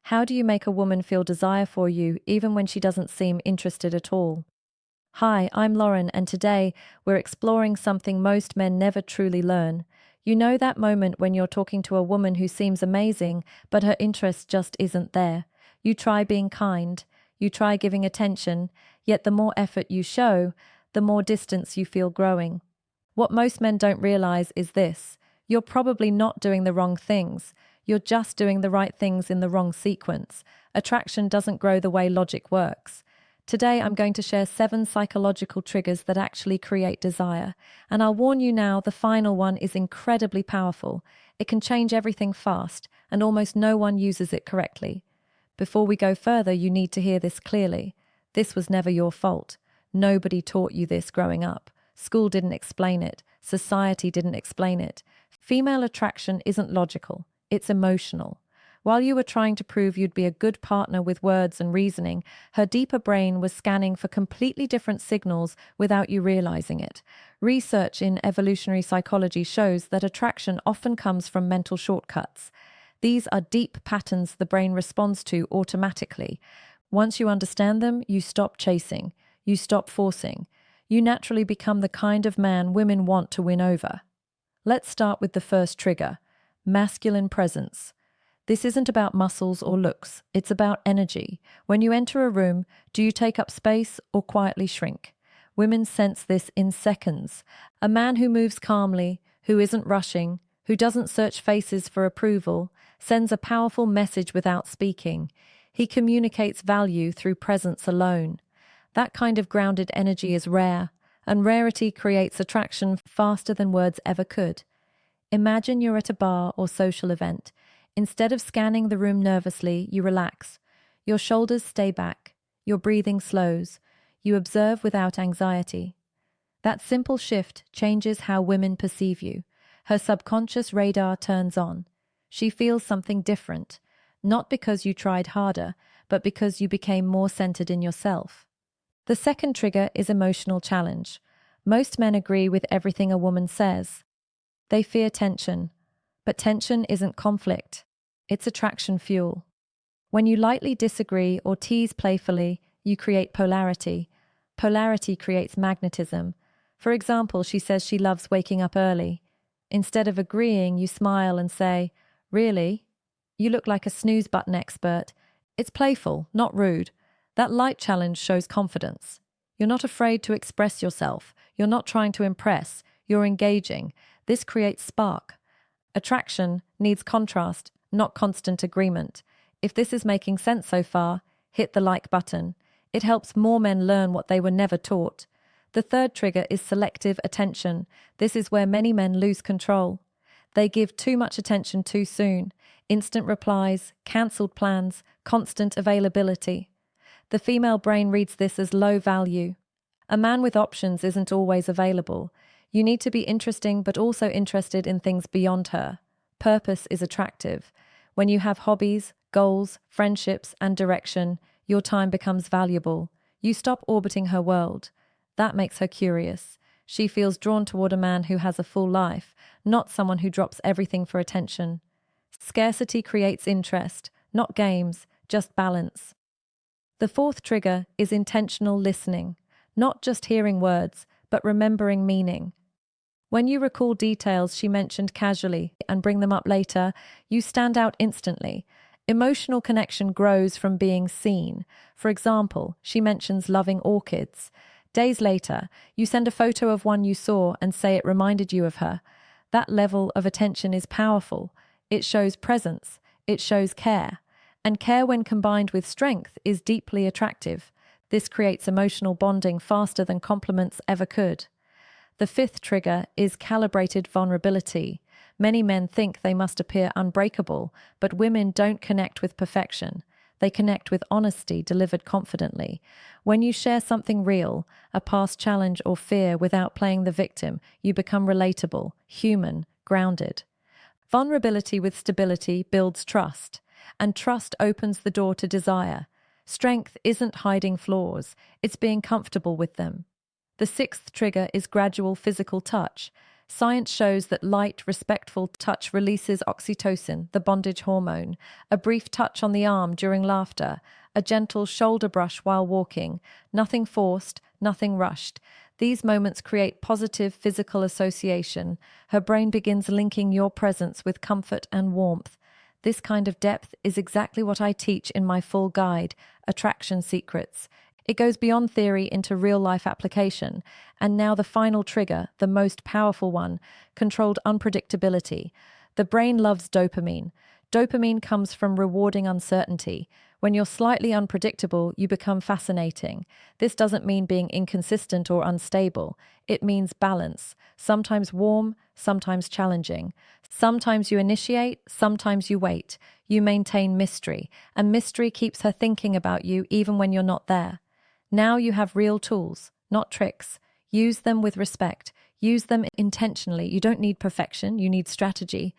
How do you make a woman feel desire for you even when she doesn't seem interested at all? Hi, I'm Lauren, and today we're exploring something most men never truly learn. You know that moment when you're talking to a woman who seems amazing, but her interest just isn't there. You try being kind, you try giving attention, yet the more effort you show, the more distance you feel growing. What most men don't realize is this: you're probably not doing the wrong things. You're just doing the right things in the wrong sequence. Attraction doesn't grow the way logic works. Today, I'm going to share 7 psychological triggers that actually create desire. And I'll warn you now, the final one is incredibly powerful. It can change everything fast, and almost no one uses it correctly. Before we go further, you need to hear this clearly. This was never your fault. Nobody taught you this growing up. School didn't explain it. Society didn't explain it. Female attraction isn't logical. It's emotional. While you were trying to prove you'd be a good partner with words and reasoning, her deeper brain was scanning for completely different signals without you realizing it. Research in evolutionary psychology shows that attraction often comes from mental shortcuts. These are deep patterns the brain responds to automatically. Once you understand them, you stop chasing. You stop forcing. You naturally become the kind of man women want to win over. Let's start with the first trigger: masculine presence. This isn't about muscles or looks, it's about energy. When you enter a room, do you take up space or quietly shrink? Women sense this in seconds. A man who moves calmly, who isn't rushing, who doesn't search faces for approval, sends a powerful message without speaking. He communicates value through presence alone. That kind of grounded energy is rare, and rarity creates attraction faster than words ever could. Imagine you're at a bar or social event. Instead of scanning the room nervously, you relax. Your shoulders stay back. Your breathing slows. You observe without anxiety. That simple shift changes how women perceive you. Her subconscious radar turns on. She feels something different, not because you tried harder, but because you became more centered in yourself. The second trigger is emotional challenge. Most men agree with everything a woman says. They fear tension, but tension isn't conflict. It's attraction fuel. When you lightly disagree or tease playfully, you create polarity. Polarity creates magnetism. For example, she says she loves waking up early. Instead of agreeing, you smile and say, "Really? You look like a snooze button expert." It's playful, not rude. That light challenge shows confidence. You're not afraid to express yourself. You're not trying to impress. You're engaging. This creates spark. Attraction needs contrast, not constant agreement. If this is making sense so far, hit the like button. It helps more men learn what they were never taught. The third trigger is selective attention. This is where many men lose control. They give too much attention too soon. Instant replies, cancelled plans, constant availability. The female brain reads this as low value. A man with options isn't always available. You need to be interesting but also interested in things beyond her. Purpose is attractive. When you have hobbies, goals, friendships, and direction, your time becomes valuable. You stop orbiting her world. That makes her curious. She feels drawn toward a man who has a full life, not someone who drops everything for attention. Scarcity creates interest, not games, just balance. The fourth trigger is intentional listening, not just hearing words, but remembering meaning. When you recall details she mentioned casually and bring them up later, you stand out instantly. Emotional connection grows from being seen. For example, she mentions loving orchids. Days later, you send a photo of one you saw and say it reminded you of her. That level of attention is powerful. It shows presence. It shows care. And care, when combined with strength, is deeply attractive. This creates emotional bonding faster than compliments ever could. The fifth trigger is calibrated vulnerability. Many men think they must appear unbreakable, but women don't connect with perfection. They connect with honesty delivered confidently. When you share something real, a past challenge or fear, without playing the victim, you become relatable, human, grounded. Vulnerability with stability builds trust, and trust opens the door to desire. Strength isn't hiding flaws, it's being comfortable with them. The sixth trigger is gradual physical touch. Science shows that light, respectful touch releases oxytocin, the bondage hormone. A brief touch on the arm during laughter, a gentle shoulder brush while walking, nothing forced, nothing rushed. These moments create positive physical association. Her brain begins linking your presence with comfort and warmth. This kind of depth is exactly what I teach in my full guide, Attraction Secrets. It goes beyond theory into real-life application. And now the final trigger, the most powerful one, controlled unpredictability. The brain loves dopamine. Dopamine comes from rewarding uncertainty. When you're slightly unpredictable, you become fascinating. This doesn't mean being inconsistent or unstable. It means balance. Sometimes warm, sometimes challenging. Sometimes you initiate, sometimes you wait. You maintain mystery, and mystery keeps her thinking about you even when you're not there. Now you have real tools, not tricks. Use them with respect. Use them intentionally. You don't need perfection, you need strategy.